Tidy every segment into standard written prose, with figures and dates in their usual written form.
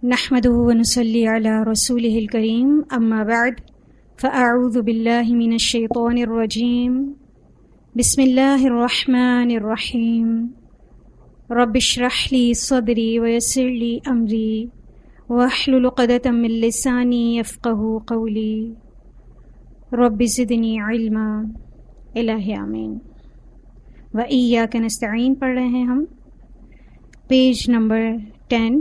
نحمده ونصلي على رسوله الكريم اما بعد فاعوذ بالله من الشيطان الرجيم بسم الله الرحمن الرحيم رب اشرح لي صدري ويسر لي امري واحلل عقدة من لساني يفقهوا قولي رب زدني علما الہ آمین. وإياك نستعين پڑھ رہے ہیں ہم پیج نمبر 10.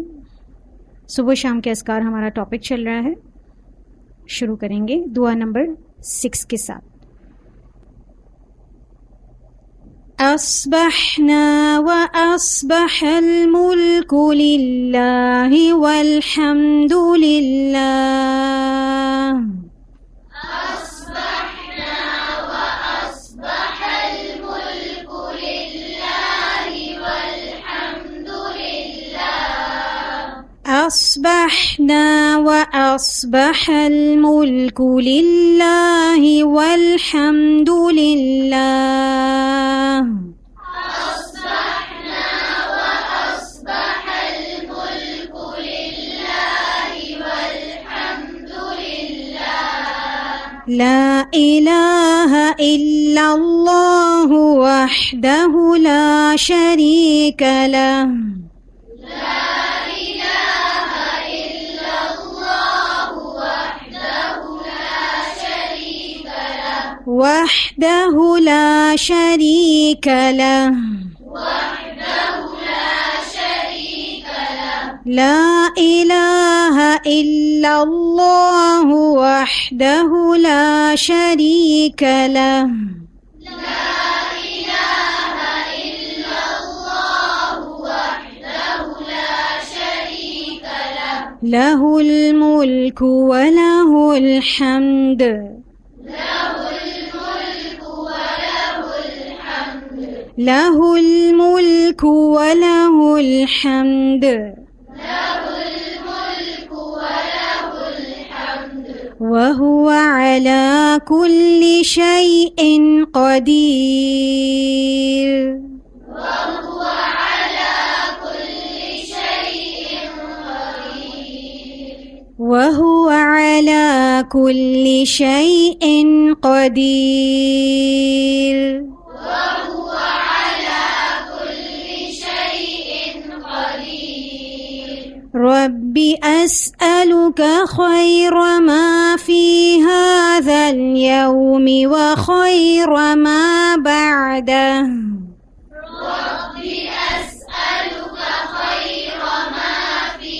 صبح شام کے اذکار ہمارا ٹاپک چل رہا ہے. شروع کریں گے دعا نمبر 6 کے ساتھ. اصبحنا واصبح الملك لله والحمد لله. أصبحنا وأصبح الملك لله والحمد لله. أصبحنا وأصبح الملك لله والحمد لله. لا إله إلا الله وحده لا شريك له. وحده لا شريك له. وحده لا شريك له. لا إله إلا الله وحده لا شريك له. لا إله إلا الله وحده لا شريك له. له الملك وله الحمد. له الملك وله الحمد. له الملك وله الحمد. وهو على كل شيء قدير. وهو على كل شيء قدير. وهو على كل شيء قدير. رب أسألك خير ما في هذا اليوم وخير ما بعده. رب أسألك خير ما في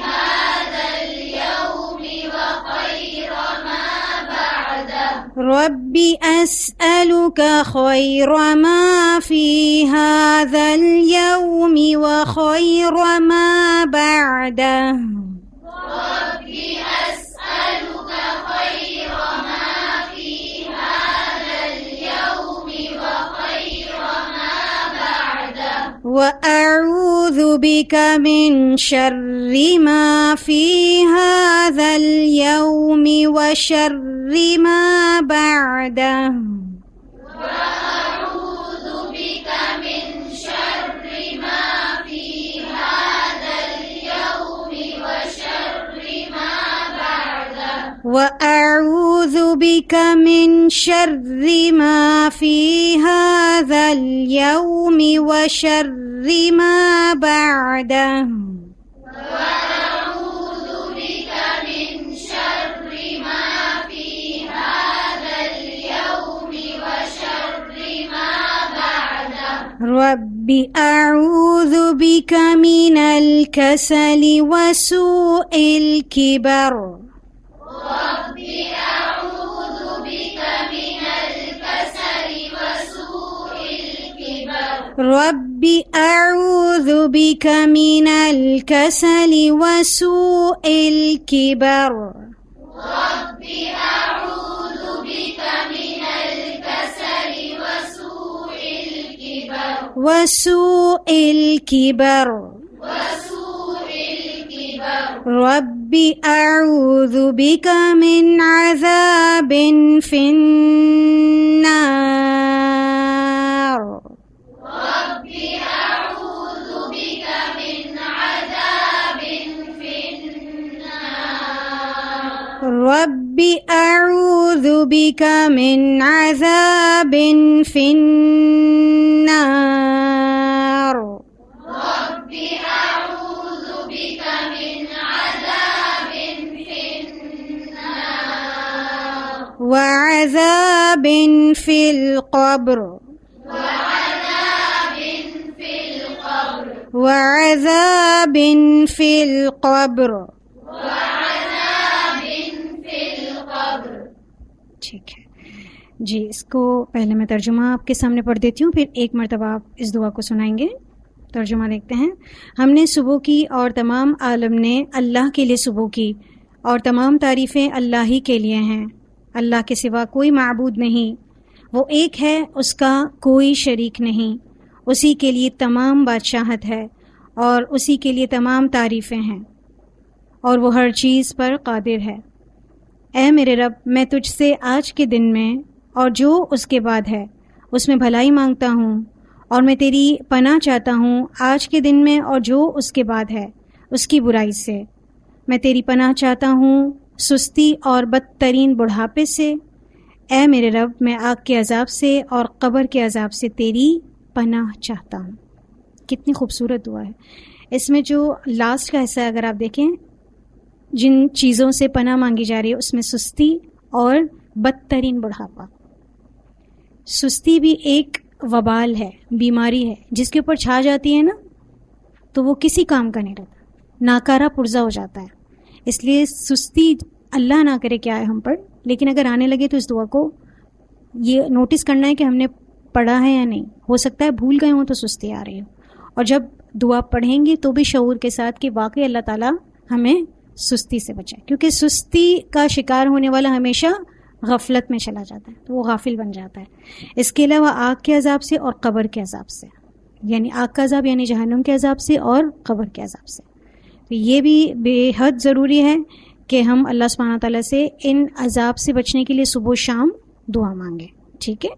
هذا اليوم وخير ما بعده. رب أسألك خير ما في هذا اليوم وخير ما بعده. رب أسألك خير ما في هذا اليوم وخير ما بعده. وأعوذ بك من شر ما في هذا اليوم وشر ما بعده. وأعوذ بك من شر ما في هذا اليوم وشر ما بعده. وأعوذ بك من شر ما في هذا اليوم وشر ما بعده. وأعوذ بك من شر ما في هذا اليوم وشر ما بعده. رب أعوذ بك من الكسل وسوء الكبر. رب أعوذ بك من الكسل وسوء الكبر. رب أعوذ بك من الكسل وسوء الكبر. رب أعوذ بك من الكسل وسوء الكبر. وسوء الكبر. وسوء الكبر. رب أعوذ بك من عذاب في النار. رب أعوذ بك من عذاب في النار. رب اعوذ بک من عذاب فی النار رب أعوذ بك من عذاب في النار وعذاب فی القبر وعذاب في القبر وعذاب فی القبر. وعذاب في القبر. ٹھیک ہے جی، اس کو پہلے میں ترجمہ آپ کے سامنے پڑھ دیتی ہوں، پھر ایک مرتبہ آپ اس دعا کو سنائیں گے. ترجمہ دیکھتے ہیں. ہم نے صبح کی اور تمام عالم نے اللہ کے لیے صبح کی، اور تمام تعریفیں اللہ ہی کے لیے ہیں. اللہ کے سوا کوئی معبود نہیں، وہ ایک ہے، اس کا کوئی شریک نہیں. اسی کے لیے تمام بادشاہت ہے اور اسی کے لیے تمام تعریفیں ہیں، اور وہ ہر چیز پر قادر ہے. اے میرے رب، میں تجھ سے آج کے دن میں اور جو اس کے بعد ہے اس میں بھلائی مانگتا ہوں، اور میں تیری پناہ چاہتا ہوں آج کے دن میں اور جو اس کے بعد ہے اس کی برائی سے. میں تیری پناہ چاہتا ہوں سستی اور بدترین بڑھاپے سے. اے میرے رب، میں آگ کے عذاب سے اور قبر کے عذاب سے تیری پناہ چاہتا ہوں. کتنی خوبصورت دعا ہے. اس میں جو لاسٹ کا حصہ ہے اگر آپ دیکھیں، جن چیزوں سے پناہ مانگی جا رہی ہے اس میں سستی اور بدترین بڑھاپا. سستی بھی ایک وبال ہے، بیماری ہے، جس کے اوپر چھا جاتی ہے نا تو وہ کسی کام کا نہیں رہتا، ناکارہ پرزا ہو جاتا ہے. اس لیے سستی اللہ نہ کرے کہ آئے ہم پر، لیکن اگر آنے لگے تو اس دعا کو یہ نوٹس کرنا ہے کہ ہم نے پڑھا ہے یا نہیں. ہو سکتا ہے بھول گئے ہوں تو سستی آ رہی ہو، اور جب دعا پڑھیں گے تو بھی شعور کے ساتھ کہ واقعی اللہ تعالیٰ ہمیں سستی سے بچائے، کیونکہ سستی کا شکار ہونے والا ہمیشہ غفلت میں چلا جاتا ہے، تو وہ غافل بن جاتا ہے. اس کے علاوہ آگ کے عذاب سے اور قبر کے عذاب سے، یعنی آگ کا عذاب یعنی جہنم کے عذاب سے اور قبر کے عذاب سے. تو یہ بھی بے حد ضروری ہے کہ ہم اللہ سبحانہ تعالیٰ سے ان عذاب سے بچنے کے لیے صبح و شام دعا مانگیں. ٹھیک ہے،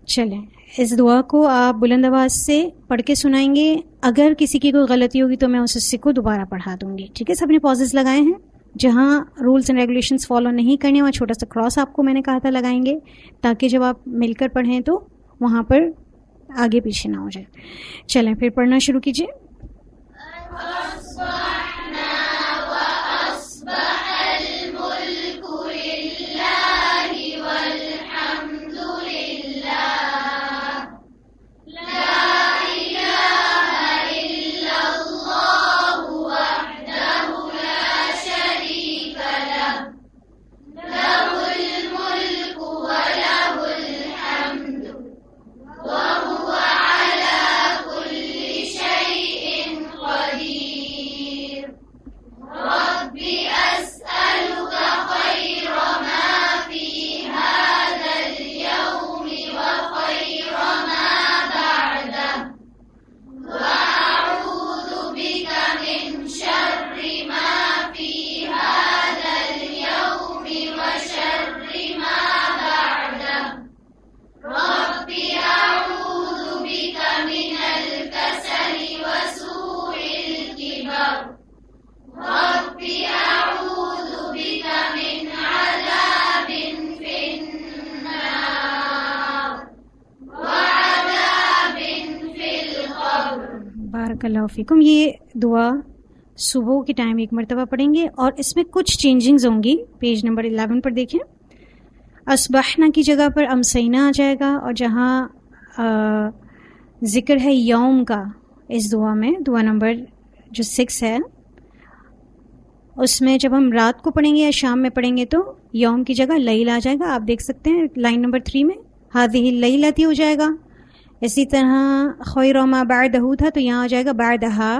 چلیں اس دعا کو آپ بلند آواز سے پڑھ کے سنائیں گے. اگر کسی کی کوئی غلطی ہوگی تو میں اس حصے کو دوبارہ پڑھا دوں گی. ٹھیک ہے، سب نے پازز لگائے ہیں. جہاں رولز اینڈ ریگولیشنز فالو نہیں کرنے وہاں چھوٹا سا کراس آپ کو میں نے کہا تھا لگائیں گے، تاکہ جب آپ مل کر پڑھیں تو وہاں پر آگے پیچھے نہ ہو جائے. چلیں پھر پڑھنا شروع کیجیے. بارک اللہ فیکم. یہ دعا صبح کے ٹائم ایک مرتبہ پڑھیں گے اور اس میں کچھ چینجنگز ہوں گی. پیج نمبر 11 پر دیکھیں، اصبحنا کی جگہ پر امسینا آ جائے گا، اور جہاں ذکر ہے یوم کا اس دعا میں، دعا نمبر جو 6 ہے اس میں جب ہم رات کو پڑھیں گے یا شام میں پڑھیں گے تو یوم کی جگہ لیل آ جائے گا. آپ دیکھ سکتے ہیں لائن نمبر 3 میں ہذہ اللیلۃ ہو جائے گا. اسی طرح خیر ما بعدہ تھا تو یہاں آ جائے گا بعدہا.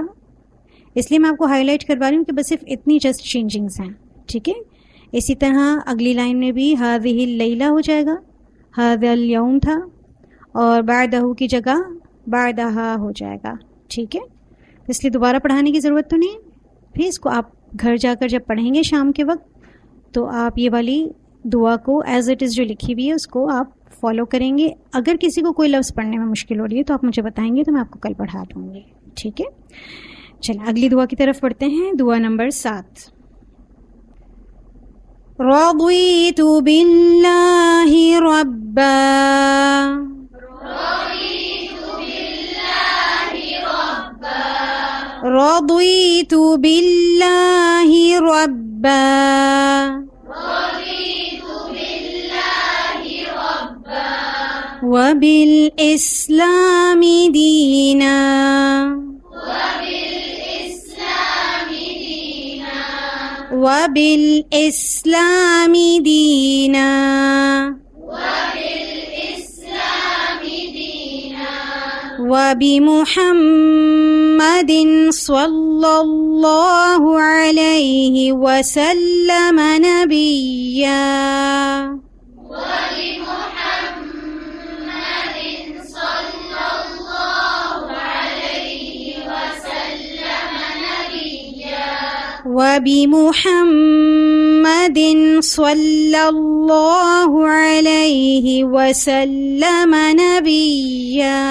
اس لیے میں آپ کو ہائی لائٹ کروا رہی ہوں کہ بس صرف اتنی جسٹ چینجنگز ہیں. ٹھیک ہے، اسی طرح اگلی لائن میں بھی ہذہ اللیلہ ہو جائے گا، ہذا الیوم تھا، اور بعدہ کی جگہ بعدہا ہو جائے گا. ٹھیک ہے، اس لیے دوبارہ پڑھانے کی ضرورت تو نہیں. پھر اس کو آپ گھر جا کر جب پڑھیں گے شام کے وقت تو آپ یہ والی دعا کو ایز اٹ از جو لکھی ہوئی ہے اس کو آپ فالو کریں گے. اگر کسی کو کوئی لفظ پڑھنے میں مشکل ہو رہی ہے تو آپ مجھے بتائیں گے تو میں آپ کو کل پڑھا دوں گی. ٹھیک ہے، چلیں اگلی دعا کی طرف پڑھتے ہیں. دعا نمبر 7. رضيت بالله ربا رضيت بالله ربا وبالإسلام دينا وبالإسلام دينا وبمحمد صلى الله عليه وسلم نبيا وبمحمد صلى الله عليه وسلم نبيا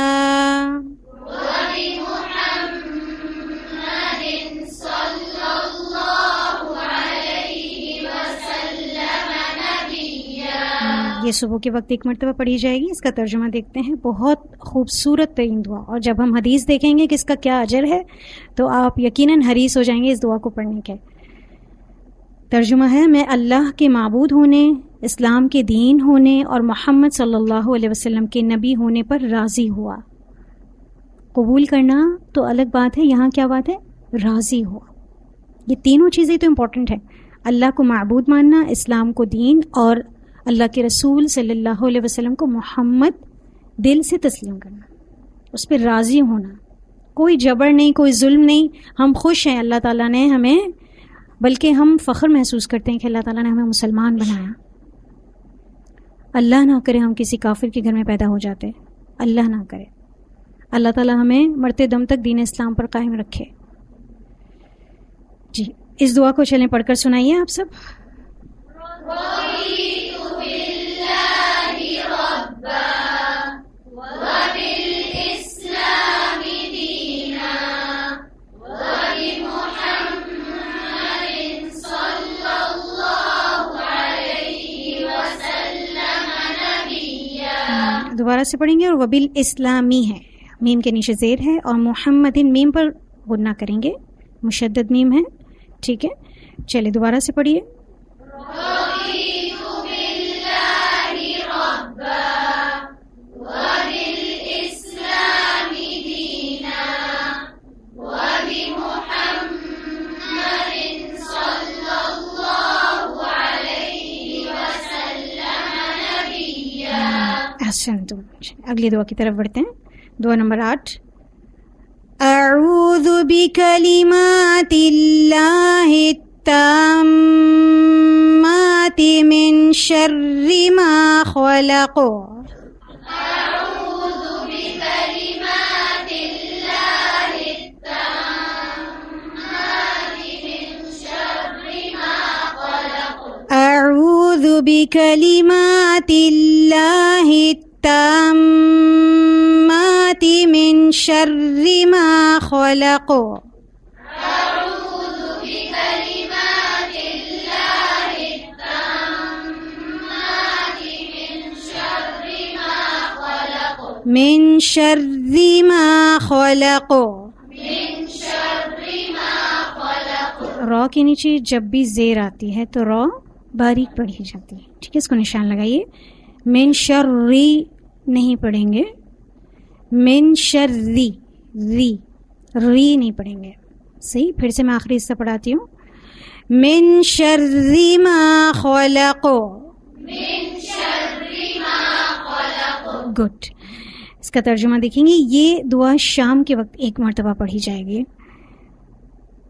یہ صبح کے وقت ایک مرتبہ پڑھی جائے گی. اس کا ترجمہ دیکھتے ہیں. بہت خوبصورت ترین دعا, اور جب ہم حدیث دیکھیں گے کہ اس کا کیا اجر ہے تو آپ یقیناً حریص ہو جائیں گے اس دعا کو پڑھنے کے. ترجمہ ہے: میں اللہ کے معبود ہونے, اسلام کے دین ہونے اور محمد صلی اللہ علیہ وسلم کے نبی ہونے پر راضی ہوا. قبول کرنا تو الگ بات ہے, یہاں کیا بات ہے؟ راضی ہوا. یہ تینوں چیزیں تو امپورٹنٹ ہیں. اللہ کو معبود ماننا, اسلام کو دین, اور اللہ کے رسول صلی اللہ علیہ وسلم کو محمد دل سے تسلیم کرنا, اس پہ راضی ہونا. کوئی جبر نہیں, کوئی ظلم نہیں. ہم خوش ہیں اللہ تعالیٰ نے ہمیں, بلکہ ہم فخر محسوس کرتے ہیں کہ اللہ تعالیٰ نے ہمیں مسلمان بنایا. اللہ نہ کرے ہم کسی کافر کے گھر میں پیدا ہو جاتے, اللہ نہ کرے. اللہ تعالیٰ ہمیں مرتے دم تک دین اسلام پر قائم رکھے. جی, اس دعا کو چلیں پڑھ کر سنائیے آپ سب. دوبارہ سے پڑھیں گے. اور وبال اسلامی ہے, میم کے نیچے زیر ہے, اور محمد میم پر غنہ کریں گے, مشدد میم ہے. ٹھیک ہے, چلے دوبارہ سے پڑھیے. اگلی دعا کی طرف بڑھتے ہیں. دعا نمبر 8. اعوذ بکلمات اللہ التامات من شر ما خلق. اعوذ بکلمات اللہ التامات من شر ما خلق. أعوذ بكلمات الله التامات من شر ما خلق. من شر ما خلق. من شر ما خلق. را کے نیچے جب بھی زیر آتی ہے تو را باریک پڑھی جاتی ہے. ٹھیک ہے, اس کو نشان لگائیے. من شرری نہیں پڑھیں گے, من شرری, ری نہیں پڑھیں گے. صحیح, پھر سے میں آخری حصہ پڑھاتی ہوں. من شرری ما خلق. من شر ما خلق. گڈ. اس کا ترجمہ دیکھیں گے. یہ دعا شام کے وقت ایک مرتبہ پڑھی جائے گی.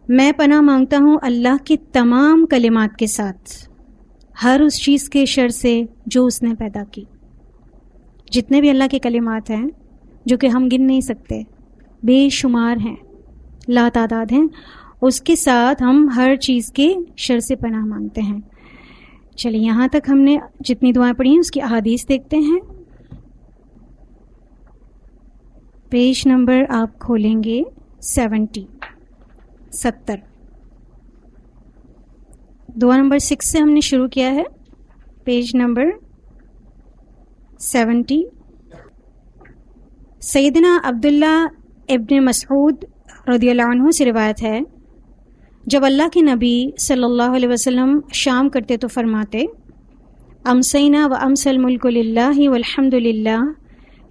میں پناہ مانگتا ہوں اللہ کے تمام کلمات کے ساتھ ہر اس چیز کے شر سے جو اس نے پیدا کی. جتنے بھی اللہ کے کلمات ہیں جو کہ ہم گن نہیں سکتے, بے شمار ہیں, لا تعداد ہیں, اس کے ساتھ ہم ہر چیز کے شر سے پناہ مانگتے ہیں. چلیے, یہاں تک ہم نے جتنی دعائیں پڑھی ہیں اس کی احادیث دیکھتے ہیں. پیج نمبر آپ کھولیں گے 70. دعا نمبر 6 سے ہم نے شروع کیا ہے، پیج نمبر 70۔ سیدنا عبداللہ ابن مسعود رضی اللہ عنہ سے روایت ہے، جب اللہ کے نبی صلی اللہ علیہ وسلم شام کرتے تو فرماتے، امسینا و امس الملک للہ والحمد للہ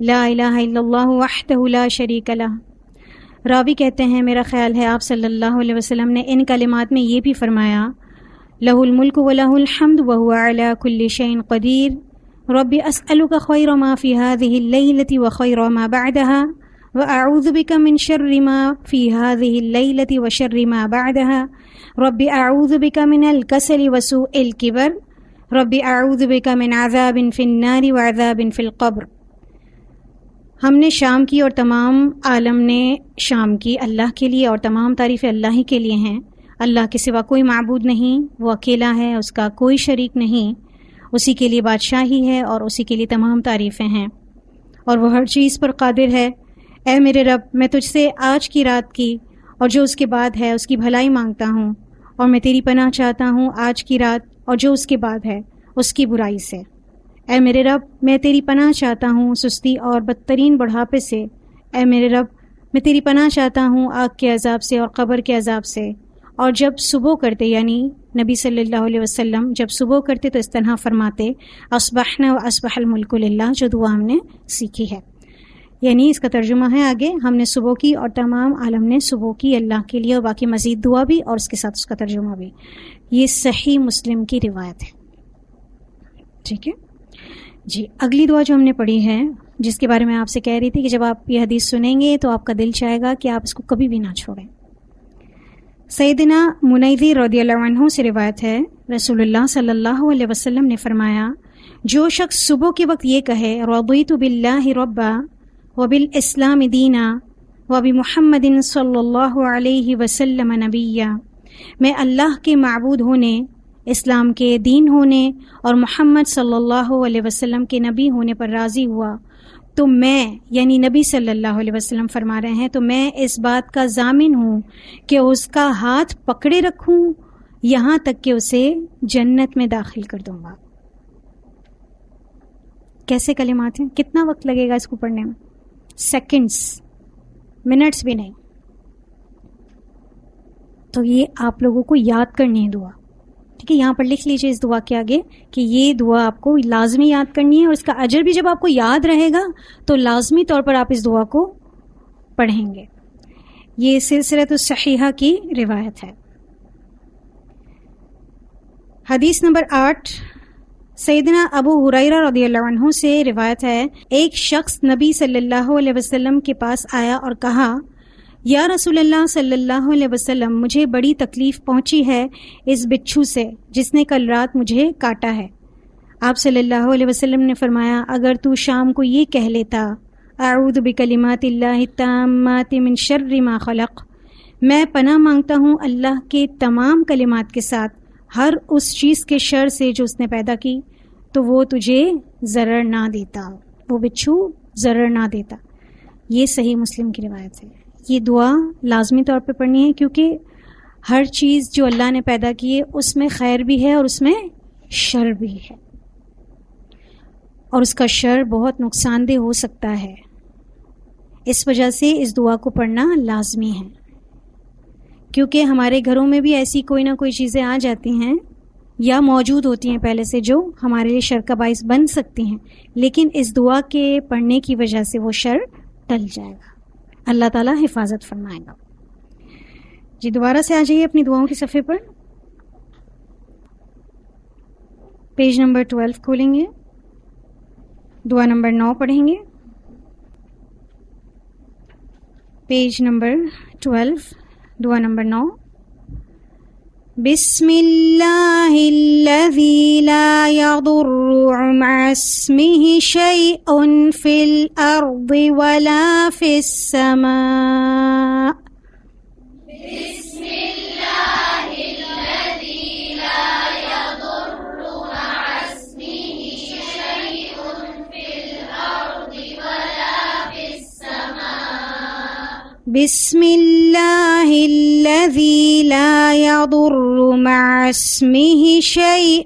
لا الہ الا اللہ وحدہ لا شریک لہ۔ راوی کہتے ہیں میرا خیال ہے آپ صلی اللہ علیہ وسلم نے ان کلمات میں یہ بھی فرمایا، لہ الملک و لہ الحمد وہو علی کل شیء قدیر، رب اسألک خیر ما فی هذه اللیلۃ و خیر ما بعدها واعوذ بک من شر ما فی هذه اللیلۃ و شر ما بعدها، رب اعوذ بک من الکسل وسوء الکبر، رب اعوذ بک من عذاب فی النار وعذاب فی القبر۔ ہم نے شام کی اور تمام عالم نے شام کی اللہ کے لیے، اور تمام تعریفیں اللہ ہی کے لیے ہیں۔ اللہ کے سوا کوئی معبود نہیں، وہ اکیلا ہے، اس کا کوئی شریک نہیں، اسی کے لیے بادشاہی ہے اور اسی کے لیے تمام تعریفیں ہیں، اور وہ ہر چیز پر قادر ہے۔ اے میرے رب، میں تجھ سے آج کی رات کی اور جو اس کے بعد ہے اس کی بھلائی مانگتا ہوں، اور میں تیری پناہ چاہتا ہوں آج کی رات اور جو اس کے بعد ہے اس کی برائی سے۔ اے میرے رب، میں تیری پناہ چاہتا ہوں سستی اور بدترین بڑھاپے سے۔ اے میرے رب، میں تیری پناہ چاہتا ہوں آگ کے عذاب سے اور قبر کے عذاب سے۔ اور جب صبح کرتے، یعنی نبی صلی اللہ علیہ وسلم جب صبح کرتے تو اس طرح فرماتے، اصبحنا و اصبح الملک للہ، جو دعا ہم نے سیکھی ہے۔ یعنی اس کا ترجمہ ہے آگے، ہم نے صبح کی اور تمام عالم نے صبح کی اللہ کے لیے، اور باقی مزید دعا بھی اور اس کے ساتھ اس کا ترجمہ بھی۔ یہ صحیح مسلم کی روایت ہے، ٹھیک ہے جی۔ اگلی دعا جو ہم نے پڑھی ہے، جس کے بارے میں آپ سے کہہ رہی تھی کہ جب آپ یہ حدیث سنیں گے تو آپ کا دل چاہے گا کہ آپ اس کو کبھی بھی نہ چھوڑیں۔ سیدنا منیذر رضی اللہ عنہ سے روایت ہے، رسول اللہ صلی اللہ علیہ وسلم نے فرمایا، جو شخص صبح کے وقت یہ کہے، رضیت باللہ ربا وبالاسلام دینا وبمحمد صلی اللہ علیہ وسلم نبیا، میں اللہ کے معبود ہونے، اسلام کے دین ہونے اور محمد صلی اللہ علیہ وسلم کے نبی ہونے پر راضی ہوا، تو میں، یعنی نبی صلی اللہ علیہ وسلم فرما رہے ہیں، تو میں اس بات کا ضامن ہوں کہ اس کا ہاتھ پکڑے رکھوں یہاں تک کہ اسے جنت میں داخل کر دوں گا۔ کیسے کلمات ہیں، کتنا وقت لگے گا اس کو پڑھنے میں؟ سیکنڈز، منٹس بھی نہیں۔ تو یہ آپ لوگوں کو یاد کرنی ہے دعا، ٹھیک ہے؟ یہاں پر لکھ لیجئے اس دعا کے آگے کہ یہ دعا آپ کو لازمی یاد کرنی ہے، اور اس کا اجر بھی جب آپ کو یاد رہے گا تو لازمی طور پر آپ اس دعا کو پڑھیں گے۔ یہ سلسلۃ الصحیحہ کی روایت ہے۔ حدیث نمبر 8، سیدنا ابو ہریرہ رضی اللہ عنہ سے روایت ہے، ایک شخص نبی صلی اللہ علیہ وسلم کے پاس آیا اور کہا، یا رسول اللہ صلی اللہ علیہ وسلم، مجھے بڑی تکلیف پہنچی ہے اس بچھو سے جس نے کل رات مجھے کاٹا ہے۔ آپ صلی اللہ علیہ وسلم نے فرمایا، اگر تو شام کو یہ کہہ لیتا، اعوذ بکلمات اللہ التامات من شر ما خلق، میں پناہ مانگتا ہوں اللہ کے تمام کلمات کے ساتھ ہر اس چیز کے شر سے جو اس نے پیدا کی، تو وہ تجھے ضرر نہ دیتا، وہ بچھو ضرر نہ دیتا۔ یہ صحیح مسلم کی روایت ہے۔ یہ دعا لازمی طور پہ پڑھنی ہے، کیونکہ ہر چیز جو اللہ نے پیدا کی ہے اس میں خیر بھی ہے اور اس میں شر بھی ہے، اور اس کا شر بہت نقصان دہ ہو سکتا ہے۔ اس وجہ سے اس دعا کو پڑھنا لازمی ہے، کیونکہ ہمارے گھروں میں بھی ایسی کوئی نہ کوئی چیزیں آ جاتی ہیں یا موجود ہوتی ہیں پہلے سے جو ہمارے لیے شر کا باعث بن سکتی ہیں، لیکن اس دعا کے پڑھنے کی وجہ سے وہ شر ٹل جائے گا، اللہ تعالیٰ حفاظت فرمائے گا۔ جی دوبارہ سے آ جائیے اپنی دعاؤں کے صفحے پر، پیج نمبر 12 کھولیں گے، دعا نمبر 9 پڑھیں گے، پیج نمبر 12 دعا نمبر 9۔ بسم اللہ الذی لا یضر مع اسمہ شیء فی الارض ولا فی السماء۔ بسم اللہ الذی لا یضر مع اسمہ شیء فی الارض ولا فی السماء۔ بسم اللہ الذی لا يضر مع اسمہ شیء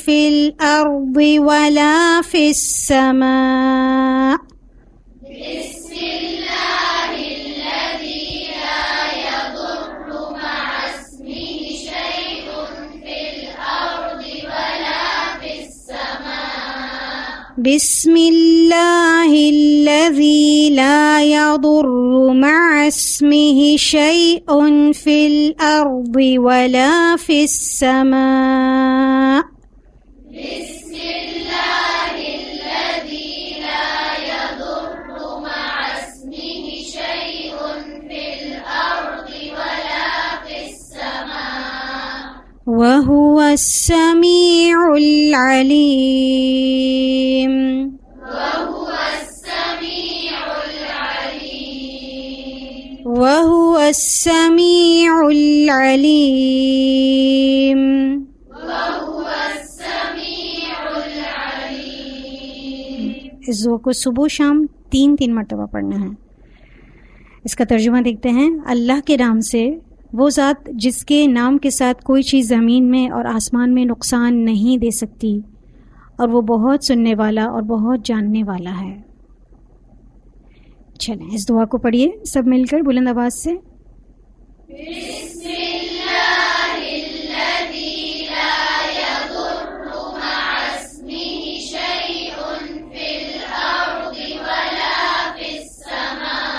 فی الارض ولا فی السماء. بسم اللہ الذی لا يضر مع اسمہ شیء فی الارض ولا فی السماء. بسم اللہ الذی لا يضر مع اسمہ شیء فی الارض ولا فی السماء. بسم اللہ الذی لا يضر مع اسمہ شیء فی الارض ولا فی السماء. وهو السمیع العلیم. وهو السمیع العلیم. وهو السمیع العلیم. وهو السمیع العلیم. اس دعا کو صبح شام 3 مرتبہ پڑھنا ہے. اس کا ترجمہ دیکھتے ہیں. اللہ کے نام سے، وہ ذات جس کے نام کے ساتھ کوئی چیز زمین میں اور آسمان میں نقصان نہیں دے سکتی، اور وہ بہت سننے والا اور بہت جاننے والا ہے. چلیں اس دعا کو پڑھیے سب مل کر بلند آواز سے. بسم اللہ الذی لا يضر مع اسمہ شیء فی الارض ولا فی السماء.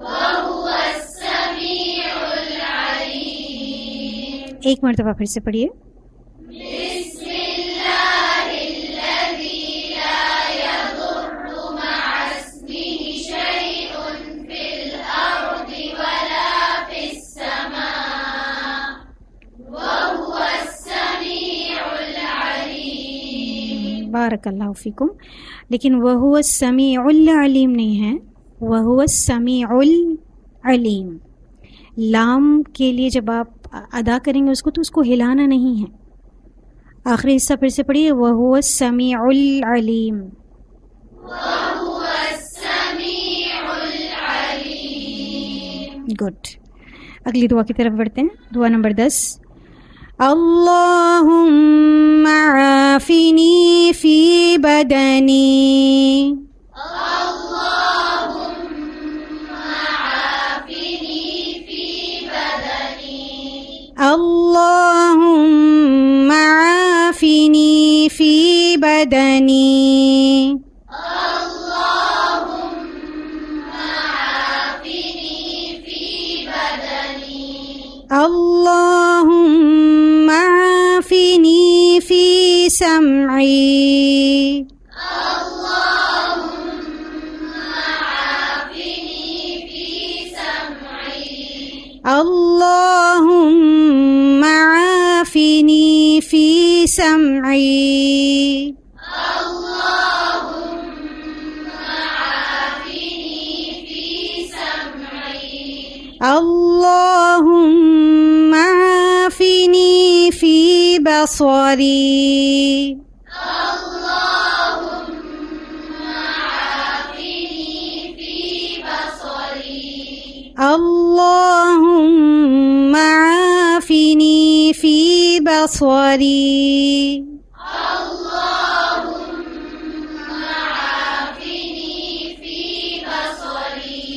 وهو السمیع العلیم. ایک مرتبہ پھر سے پڑھیے. بسم اللہ الذی لا يضر مع اسمہ شیء فی الارض ولا فی السماء. وهو السمیع العلیم. بارک اللہ فیکم. لیکن وہو السمیع العلیم نہیں ہے، وہو السمیع العلیم. لام کے لیے جب آپ ادا کریں گے اس کو تو اس کو ہلانا نہیں ہے. آخری حصہ پھر سے پڑھیے. وہو السمیع العلیم. وهو السمیع العلیم. گڈ. اگلی دعا کی طرف بڑھتے ہیں. دعا نمبر 10. اللہم عافنی فی بدنی. اللہم عافنی فی بدنی. اللہم عافنی فی بدنی. اللہم عافنی فی بدنی. اللہم عافنی فی سمعی. اللہم عافنی فی سمعی. اللہم عافنی فی سمعی. اللہم عافنی فی سمعی. اللہم عافنی فی بصری. اللہم عافنی فی بصری. اللہم عافنی فی بصری. اللہم عافنی فی بصری.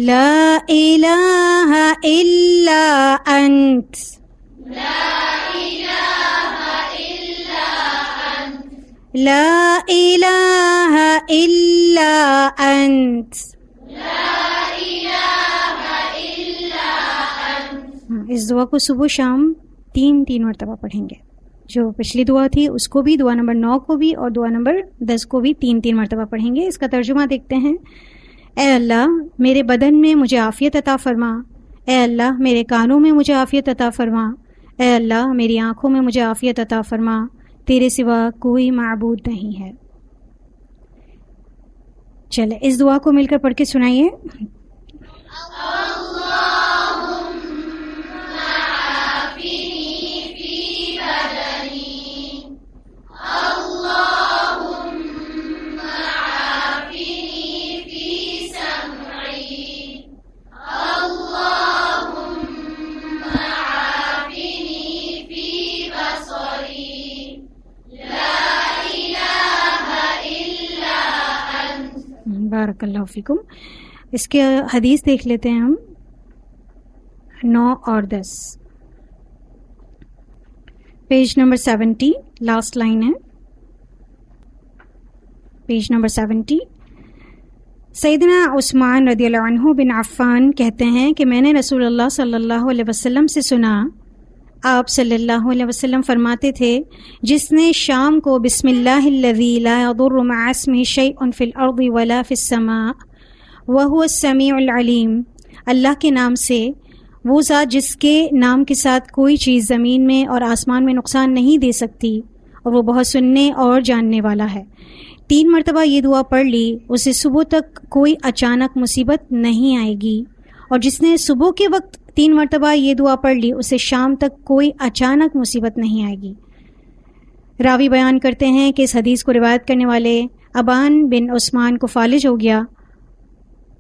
لا الہ الا انت. لا الہ الا انت. لا الہ الا انت. لا الہ الا انت. اس دعا کو صبح شام 3 مرتبہ پڑھیں گے. جو پچھلی دعا تھی اس کو بھی، دعا نمبر 9 کو بھی اور دعا نمبر 10 کو بھی 3 مرتبہ پڑھیں گے. اس کا ترجمہ دیکھتے ہیں. اے اللہ میرے بدن میں مجھے عافیت عطا فرما. اے اللہ میرے کانوں میں مجھے عافیت عطا فرما. اے اللہ میری آنکھوں میں مجھے عافیت عطا فرما. تیرے سوا کوئی معبود نہیں ہے. چلے اس دعا کو مل کر پڑھ کے سنائیے. اللهم عافني في بدني. اللهم عافني في سمعي. بارک اللہ فیکم. اس کے حدیث دیکھ لیتے ہیں ہم 9 اور 10. پیج نمبر 70 لاسٹ لائن ہے. Page number 70. سیدنا عثمان رضی اللہ عنہ بن عفان کہتے ہیں کہ میں نے رسول اللہ صلی اللہ علیہ وسلم سے سنا، آپ صلی اللہ علیہ وسلم فرماتے تھے، جس نے شام کو بسم اللہ الذی لا یضر مع اسمہ شیء فی الارض ولا فی السماء وہو السمیع العلیم، اللہ کے نام سے، وہ ذات جس کے نام کے ساتھ کوئی چیز زمین میں اور آسمان میں نقصان نہیں دے سکتی اور وہ بہت سننے اور جاننے والا ہے. 3 مرتبہ یہ دعا پڑھ لی، اسے صبح تک کوئی اچانک مصیبت نہیں آئے گی، اور جس نے صبح کے وقت 3 مرتبہ یہ دعا پڑھ لی اسے شام تک کوئی اچانک مصیبت نہیں آئے گی. راوی بیان کرتے ہیں کہ اس حدیث کو روایت کرنے والے ابان بن عثمان کو فالج ہو گیا،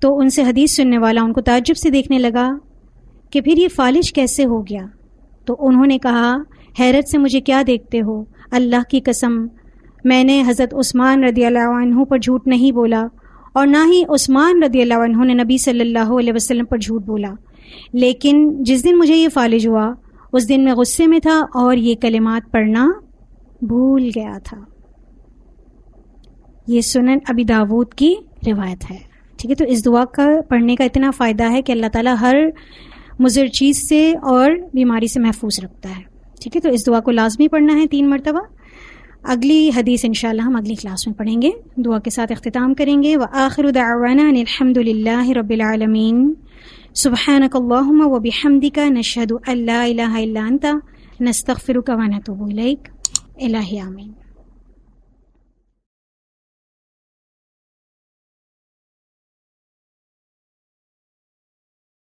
تو ان سے حدیث سننے والا ان کو تعجب سے دیکھنے لگا کہ پھر یہ فالج کیسے ہو گیا. تو انہوں نے کہا، حیرت سے مجھے کیا دیکھتے ہو؟ اللہ کی قسم میں نے حضرت عثمان رضی اللہ عنہ پر جھوٹ نہیں بولا، اور نہ ہی عثمان رضی اللہ عنہ نے نبی صلی اللہ علیہ وسلم پر جھوٹ بولا، لیکن جس دن مجھے یہ فالج ہوا اس دن میں غصے میں تھا اور یہ کلمات پڑھنا بھول گیا تھا. یہ سنن ابی داود کی روایت ہے. ٹھیک ہے، تو اس دعا کا پڑھنے کا اتنا فائدہ ہے کہ اللہ تعالیٰ ہر مضر چیز سے اور بیماری سے محفوظ رکھتا ہے. ٹھیک ہے، تو اس دعا کو لازمی پڑھنا ہے 3 مرتبہ. اگلی حدیث انشاءاللہ ہم اگلی کلاس میں پڑھیں گے. دعا کے ساتھ اختتام کریں گے. وآخر دعوانا ان الحمد للہ رب العالمین. سبحانک اللہم وبحمدک نشہد ان لا الہ الا انت نستغفرک ونتوب الیک. الہی آمین.